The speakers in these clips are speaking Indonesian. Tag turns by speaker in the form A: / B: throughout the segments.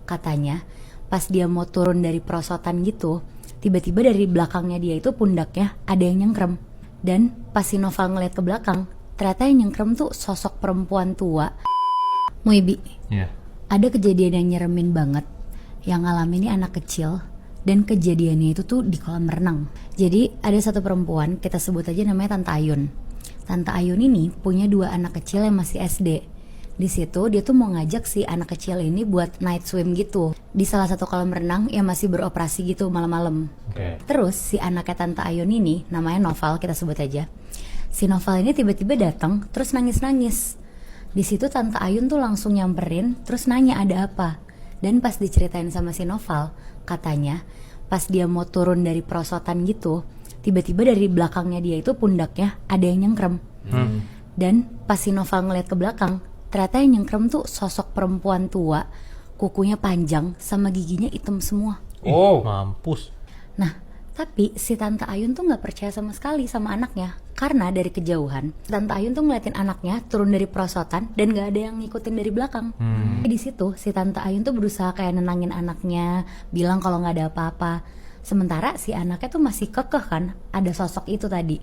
A: Katanya pas dia mau turun dari perosotan gitu, tiba-tiba dari belakangnya dia itu pundaknya ada yang nyengkrem. Dan pas si Noval ngeliat ke belakang, ternyata yang nyengkrem tuh sosok perempuan tua. Muibi, ada kejadian yang nyeremin banget. Yang ngalamin ini anak kecil, dan kejadiannya itu tuh di kolam renang. Jadi ada satu perempuan, kita sebut aja namanya Tante Ayun. Tante Ayun ini punya 2 anak kecil yang masih SD. Di situ dia tuh mau ngajak si anak kecil ini buat night swim gitu di salah satu kolam renang yang masih beroperasi gitu malam-malam. Terus si anaknya Tante Ayun ini namanya Noval, kita sebut aja. Si Noval ini tiba-tiba datang terus nangis-nangis. Di situ Tante Ayun tuh langsung nyamperin terus nanya ada apa. Dan pas diceritain sama si Noval, katanya pas dia mau turun dari perosotan gitu, tiba-tiba dari belakangnya dia itu pundaknya ada yang nyengkrem. Dan pas si Noval ngeliat ke belakang, ternyata yang nyengkrem tuh sosok perempuan tua, kukunya panjang sama giginya hitam semua.
B: Mampus.
A: Nah, tapi si Tante Ayun tuh gak percaya sama sekali sama anaknya. Karena dari kejauhan, Tante Ayun tuh ngeliatin anaknya turun dari perosotan dan gak ada yang ngikutin dari belakang. Di situ si Tante Ayun tuh berusaha kayak nenangin anaknya, bilang kalau gak ada apa-apa. Sementara si anaknya tuh masih kekeh kan, ada sosok itu tadi.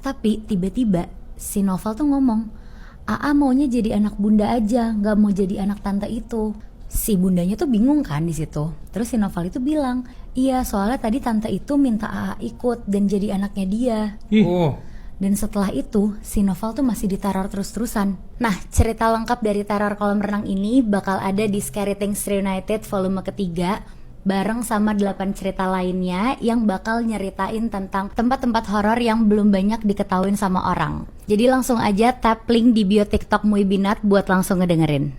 A: Tapi tiba-tiba si Noval tuh ngomong, Aa maunya jadi anak bunda aja, gak mau jadi anak tante itu. Si bundanya tuh bingung kan di situ. Terus si Noval itu bilang, iya soalnya tadi tante itu minta Aa ikut dan jadi anaknya dia. Dan setelah itu si Noval tuh masih diteror terus-terusan. Nah, cerita lengkap dari teror kolam renang ini bakal ada di Scary Things Reunited volume ketiga, bareng sama 8 cerita lainnya yang bakal nyeritain tentang tempat-tempat horor yang belum banyak diketahuin sama orang. Jadi langsung aja tap link di bio TikTok Muibinat buat langsung ngedengerin.